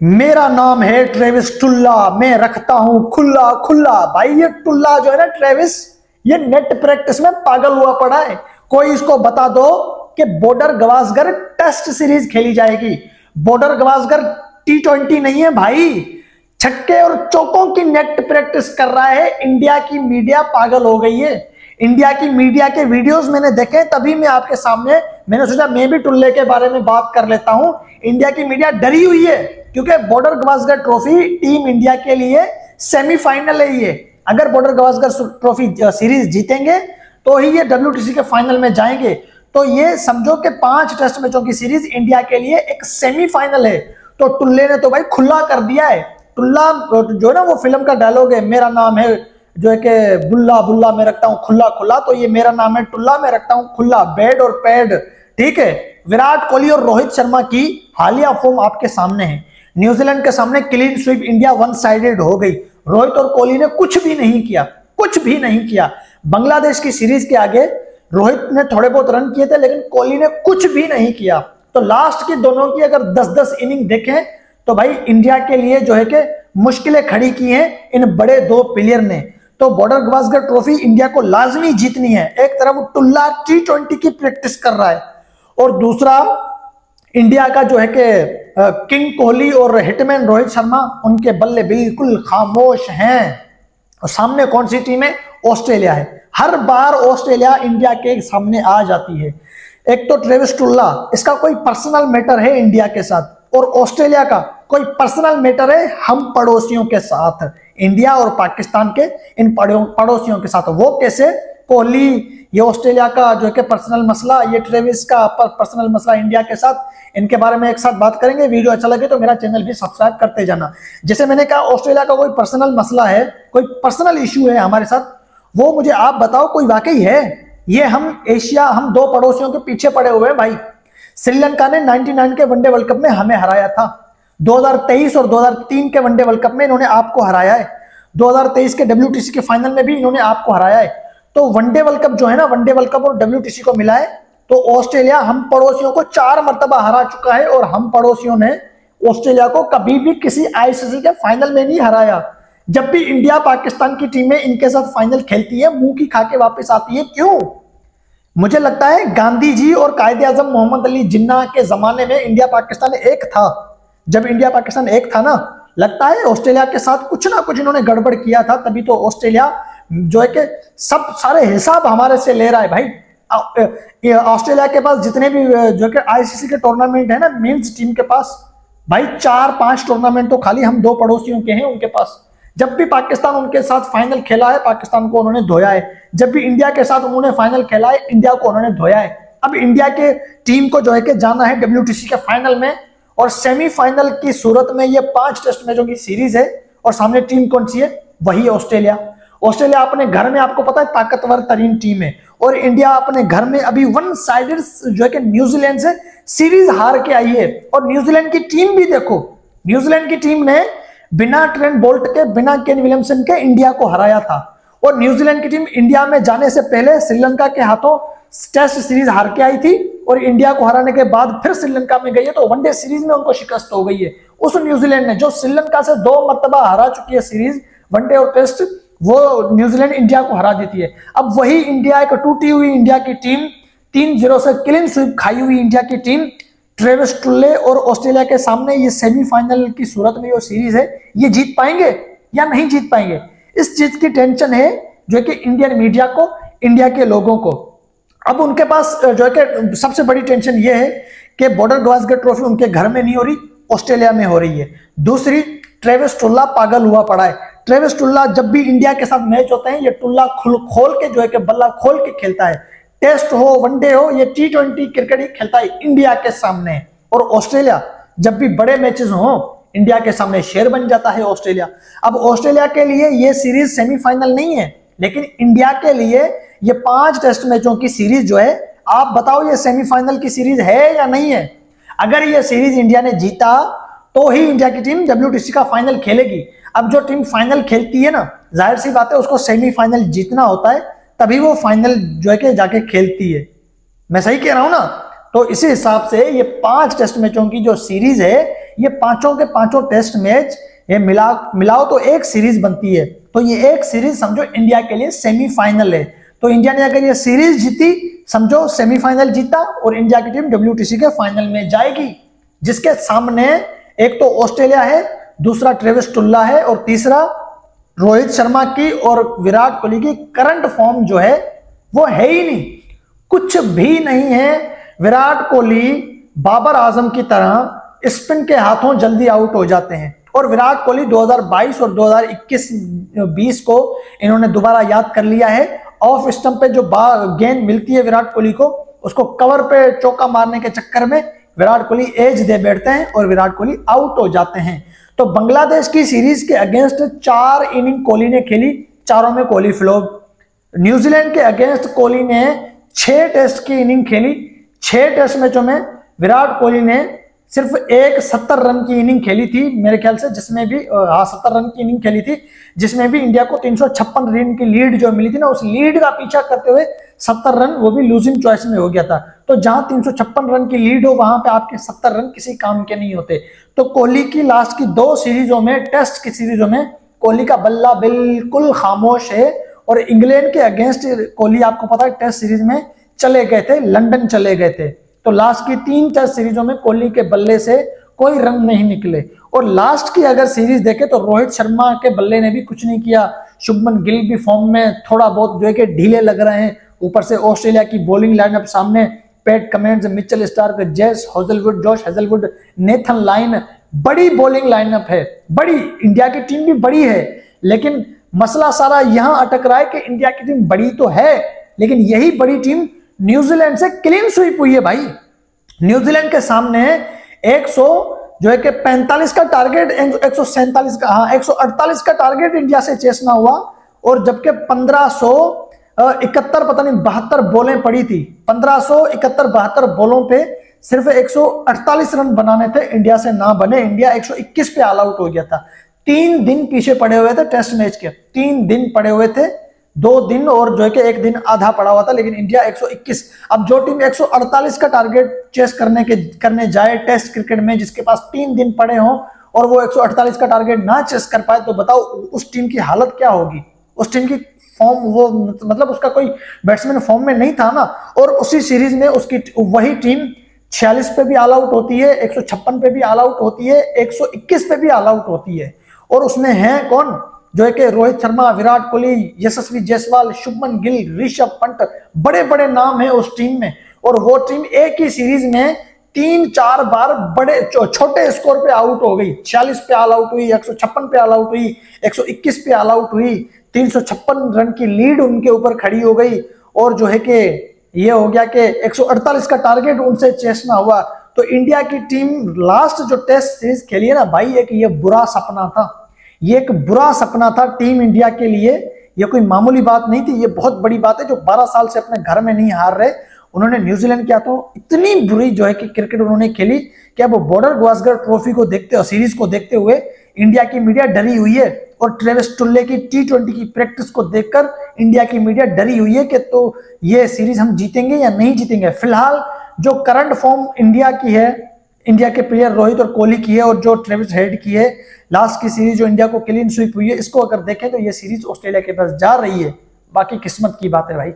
मेरा नाम है ट्रेविस टुल्ला, मैं रखता हूं खुला खुला। भाई ये टुल्ला जो है ना ट्रेविस, ये नेट प्रैक्टिस में पागल हुआ पड़ा है। कोई इसको बता दो कि बॉर्डर गवास्कर टेस्ट सीरीज खेली जाएगी। बॉर्डर गवास्कर T20 नहीं है भाई, छक्के और चौकों की नेट प्रैक्टिस कर रहा है। इंडिया की मीडिया पागल हो गई है। इंडिया की मीडिया के वीडियोस मैंने देखे, तभी मैं आपके सामने मैंने सोचा मैं भी टुल्ले के बारे में बात कर लेता हूं। इंडिया की मीडिया डरी हुई है क्योंकि border Gavaskar trophy team India के लिए सेमीफाइनल है। ये अगर बॉर्डर गवास्कर ट्रॉफी सीरीज जीतेंगे तो ही ये WTC के फाइनल में जाएंगे। तो ये समझो कि 5 टेस्ट मैचों की सीरीज इंडिया के लिए एक सेमीफाइनल है। तो टुल्ले ने तो भाई खुला कर दिया है। टुल्ला जो है ना, वो फिल्म का डायलॉग है, मेरा नाम है जो है कि बुल्ला बुल्ला मैं रखता हूं खुला खुला। तो ये मेरा नाम है टुल्ला, मैं रखता हूं खुला बेड और पैड। ठीक है। विराट कोहली और रोहित शर्मा की हालिया फॉर्म आपके सामने है। न्यूजीलैंड के सामने clean sweep India one sided हो गई। रोहित और कोहली ने कुछ भी नहीं किया, कुछ भी नहीं किया। बांग्लादेश की सीरीज के आगे रोहित ने थोड़े बहुत रन किए थे, लेकिन कोहली ने कुछ भी नहीं किया। तो लास्ट की दोनों की अगर 10-10 इनिंग देखें तो भाई इंडिया के लिए जो है कि मुश्किलें खड़ी की हैं इन बड़े 2 प्लेयर ने। तो बॉर्डर गवास्कर ट्रॉफी इंडिया को लाजमी जीतनी है। एक तरफ टुल्ला T20 की प्रैक्टिस कर रहा है और दूसरा इंडिया का जो है कि किंग कोहली और हिटमैन रोहित शर्मा, उनके बल्ले बिल्कुल खामोश हैं। और सामने कौन सी टीम है? ऑस्ट्रेलिया है। हर बार ऑस्ट्रेलिया इंडिया के सामने आ जाती है। एक तो ट्रेविस टुल्ला, इसका कोई पर्सनल मैटर है इंडिया के साथ, और ऑस्ट्रेलिया का कोई पर्सनल मैटर है हम पड़ोसियों के साथ, इंडिया और पाकिस्तान के इन पड़ोसियों के साथ। वो कैसे? कोहली, ये ऑस्ट्रेलिया का जो है कि पर्सनल मसला, ये ट्रेविस का पर्सनल मसला इंडिया के साथ। इनके बारे में एक साथ बात करेंगे। वीडियो अच्छा लगे तो मेरा चैनल भी सब्सक्राइब करते जाना। जैसे मैंने कहा, ऑस्ट्रेलिया का कोई पर्सनल मसला है, कोई पर्सनल इश्यू है हमारे साथ, वो मुझे आप बताओ कोई वाकई है? ये हम 2 पड़ोसियों के पीछे पड़े हुए हैं भाई। श्रीलंका ने 99 के वनडे वर्ल्ड कप में हमें हराया था। 2023 और 2003 के वनडे वर्ल्ड कप में इन्होंने आपको हराया है। 2023 के WTC के फाइनल में भी इन्होंने आपको हराया है। तो वनडे वर्ल्ड कप जो है ना, वनडे वर्ल्ड कप और WTC को मिला है तो ऑस्ट्रेलिया हम पड़ोसियों को 4 मरतबा हरा चुका है, और हम पड़ोसियों ने ऑस्ट्रेलिया को कभी भी किसी ICC के फाइनल में नहीं हराया। जब भी इंडिया पाकिस्तान की टीमें इनके साथ फाइनल खेलती है, मुंह की खा के वापस आती है। क्यों? मुझे लगता है गांधी जी और कायदे आजम मोहम्मद अली जिन्ना के जमाने में इंडिया पाकिस्तान एक था। जब इंडिया पाकिस्तान एक था ना, लगता है ऑस्ट्रेलिया के साथ कुछ ना कुछ इन्होंने गड़बड़ किया था, तभी तो ऑस्ट्रेलिया जो है कि सब सारे हिसाब हमारे से ले रहा है भाई। ऑस्ट्रेलिया के पास जितने भी जो कि ICC के टूर्नामेंट है ना, मेंस टीम के पास भाई 4-5 टूर्नामेंट तो खाली हम 2 पड़ोसियों के हैं उनके पास। जब भी पाकिस्तान उनके साथ फाइनल खेला है, पाकिस्तान को उन्होंने धोया है। जब भी इंडिया के साथ उन्होंने फाइनल खेला है, इंडिया को उन्होंने धोया है। अब इंडिया के टीम को जो है कि जाना है WTC के फाइनल में, और सेमीफाइनल की सूरत में ये 5 टेस्ट मैचों की सीरीज है। और सामने टीम कौन सी है? वही ऑस्ट्रेलिया। ऑस्ट्रेलिया अपने घर में आपको पता है ताकतवर तरीन टीम है, और इंडिया अपने घर में अभी वन साइडेड जो है कि न्यूजीलैंड से सीरीज हार के आई है। और न्यूजीलैंड की टीम भी देखो, न्यूजीलैंड की टीम ने बिना ट्रेंट बोल्ट के, बिना केन विलियमसन के इंडिया को हराया था। और न्यूजीलैंड की टीम इंडिया में जाने से पहले श्रीलंका के हाथों टेस्ट सीरीज हार के आई थी, और इंडिया को हराने के बाद फिर श्रीलंका में गई है। तो वनडे सीरीज में उनको शिकस्त हो गई है। उस न्यूजीलैंड ने जो श्रीलंका से 2 मरतबा हरा चुकी है सीरीज, वनडे और टेस्ट, वो न्यूजीलैंड इंडिया को हरा देती है। अब वही इंडिया, एक टूटी हुई इंडिया की टीम, 3-0 से क्लीन स्वीप खाई हुई इंडिया की टीम, ट्रेविस टुल्ले और ऑस्ट्रेलिया के सामने ये सेमीफाइनल की सूरत में जो सीरीज है, ये जीत पाएंगे या नहीं जीत पाएंगे? इस चीज की टेंशन है जो कि इंडियन मीडिया को, इंडिया के लोगों को। अब उनके पास जो है कि सबसे बड़ी टेंशन ये है कि बॉर्डर गवास्कर ट्रॉफी उनके घर में नहीं हो रही, ऑस्ट्रेलिया में हो रही है। दूसरी, ट्रेविस टुल्ला पागल हुआ पड़ा है। ट्रेविस टुल्ला जब भी इंडिया के साथ मैच होते हैं, ये टुल्ला खोल के जो है कि बल्ला खोल के खेलता है। टेस्ट हो, वनडे हो, ये T20 क्रिकेट ही खेलता है इंडिया के सामने। और ऑस्ट्रेलिया जब भी बड़े मैचेस हो, इंडिया के सामने शेर बन जाता है ऑस्ट्रेलिया। अब ऑस्ट्रेलिया के लिए ये सीरीज सेमीफाइनल नहीं है, लेकिन इंडिया के लिए ये 5 टेस्ट मैचों की सीरीज जो है, आप बताओ ये सेमीफाइनल की सीरीज है या नहीं है? अगर ये सीरीज इंडिया ने जीता तो ही इंडिया की टीम WTC का फाइनल खेलेगी। अब जो टीम फाइनल खेलती है ना, जाहिर सी बात है उसको सेमीफाइनल जीतना होता है, तभी वो फाइनल जो है कि जाके खेलती है। मैं सही कह रहा हूं ना? तो इसी हिसाब से ये 5 टेस्ट मैचों की जो सीरीज है, ये पांचों के पांचों टेस्ट मैच ये मिलाओ तो एक सीरीज बनती है। तो ये एक सीरीज समझो इंडिया के लिए सेमीफाइनल है। तो इंडिया ने अगर ये सीरीज जीती समझो सेमीफाइनल जीता और इंडिया की टीम WTC के फाइनल में जाएगी, जिसके सामने एक तो ऑस्ट्रेलिया है, दूसरा ट्रेविस टुल्ला है और तीसरा रोहित शर्मा की और विराट कोहली की करंट फॉर्म जो है वो है ही नहीं, कुछ भी नहीं है। विराट कोहली बाबर आजम की तरह स्पिन के हाथों जल्दी आउट हो जाते हैं और विराट कोहली 2022 और 2021-20 को इन्होंने दोबारा याद कर लिया है। ऑफ स्टंप पे जो गेंद मिलती है विराट कोहली को, उसको कवर पे चौका मारने के चक्कर में विराट कोहली एज दे बैठते हैं और विराट कोहली आउट हो जाते हैं। तो बांग्लादेश की सीरीज के अगेंस्ट 4 इनिंग कोहली ने खेली, चारों में कोहली फ्लॉप। न्यूजीलैंड के अगेंस्ट कोहली ने 6 टेस्ट की इनिंग खेली, 6 टेस्ट मैचों में विराट कोहली ने सिर्फ एक 70 रन की इनिंग खेली थी मेरे ख्याल से, जिसमें भी 70 रन की इनिंग खेली थी, जिसमें भी इंडिया को 356 रन की लीड जो मिली थी ना, उस लीड का पीछा करते हुए 70 रन वो भी लूजिंग चॉइस में हो गया था। तो जहां 356 रन की लीड हो वहां पे आपके 70 रन किसी काम के नहीं होते। तो कोहली की लास्ट की 2 सीरीजों में, टेस्ट की सीरीजों में कोहली का बल्ला बिल्कुल खामोश है। और इंग्लैंड के अगेंस्ट कोहली आपको पता है टेस्ट सीरीज में चले गए थे, लंदन चले गए थे। तो लास्ट की 3 टेस्ट सीरीजों में कोहली के बल्ले से कोई रन नहीं निकले। और लास्ट की अगर सीरीज देखें तो रोहित शर्मा के बल्ले ने भी कुछ नहीं किया, शुभमन गिल भी फॉर्म में थोड़ा बहुत जो है कि ढीले लग रहे हैं। ऊपर से ऑस्ट्रेलिया की बॉलिंग लाइनअप सामने पैट कमिंस, मिचेल स्टार्क, जेस Hazlewood, Josh Hazlewood, Nathan line, बड़ी बॉलिंग लाइनअप है, बड़ी। इंडिया की टीम भी बड़ी है, लेकिन मसला सारा यहां अटक रहा है कि इंडिया की टीम बड़ी तो है, लेकिन यही बड़ी टीम न्यूजीलैंड से क्लीन स्वीप हुई है भाई। न्यूजीलैंड के सामने 100 जो है कि 45 का टारगेट, 147 का, हाँ 148 का टारगेट इंडिया से चेसना हुआ। और जबकि 1571 पता नहीं 72 बॉलें पड़ी थी, 1571-72 बॉलों पे सिर्फ 148 रन बनाने थे, इंडिया से ना बने। इंडिया 121 पे ऑल आउट हो गया था। 3 दिन पीछे पड़े हुए थे टेस्ट मैच के, 3 दिन पड़े हुए थे, 2 दिन और जो है कि 1 दिन आधा पड़ा हुआ था, लेकिन इंडिया 121। अब जो टीम 148 का टारगेट चेस करने जाए टेस्ट क्रिकेट में, जिसके पास 3 दिन पड़े हों और वो 148 का टारगेट ना चेस कर पाए, तो बताओ उस टीम की हालत क्या होगी। उस टीम की फॉर्म, वो मतलब उसका कोई बैट्समैन फॉर्म में नहीं था ना। और उसी सीरीज में उसकी वही टीम 46 पे भी ऑल आउट होती है, 156 पे भी ऑल आउट होती है, 121 पे भी ऑल आउट होती है। और उसमें है कौन, जो है कि रोहित शर्मा, विराट कोहली, यशस्वी जायसवाल, शुभमन गिल, ऋषभ पंत, बड़े बड़े नाम है उस टीम में। और वो टीम एक ही सीरीज में 3-4 बार बड़े छोटे स्कोर पे आउट हो गई। 46 पे ऑल आउट हुई, 156 पे ऑल आउट हुई, 121 पे ऑल आउट हुई, 356 रन की लीड उनके ऊपर खड़ी हो गई। और जो है कि ये हो गया कि 148 का टारगेट उनसे चेसना हुआ। तो इंडिया की टीम लास्ट जो टेस्ट सीरीज खेली है ना भाई, एक ये बुरा सपना था, ये एक बुरा सपना था टीम इंडिया के लिए। ये कोई मामूली बात नहीं थी, ये बहुत बड़ी बात है। जो 12 साल से अपने घर में नहीं हार रहे, उन्होंने न्यूजीलैंड क्या तो इतनी बुरी जो है कि क्रिकेट उन्होंने खेली कि अब बॉर्डर गावस्कर ट्रॉफी को देखते, सीरीज को देखते हुए इंडिया की मीडिया डरी हुई है। और ट्रेविस टुल्ले की T20 की प्रैक्टिस को देखकर इंडिया की मीडिया डरी हुई है कि तो ये सीरीज हम जीतेंगे या नहीं जीतेंगे। फिलहाल जो करंट फॉर्म इंडिया की है, इंडिया के प्लेयर रोहित और कोहली की है, और जो ट्रेविस हेड की है, लास्ट की सीरीज जो इंडिया को क्लीन स्वीप हुई है, इसको अगर देखें तो ये सीरीज ऑस्ट्रेलिया के पास जा रही है। बाकी किस्मत की बात है भाई।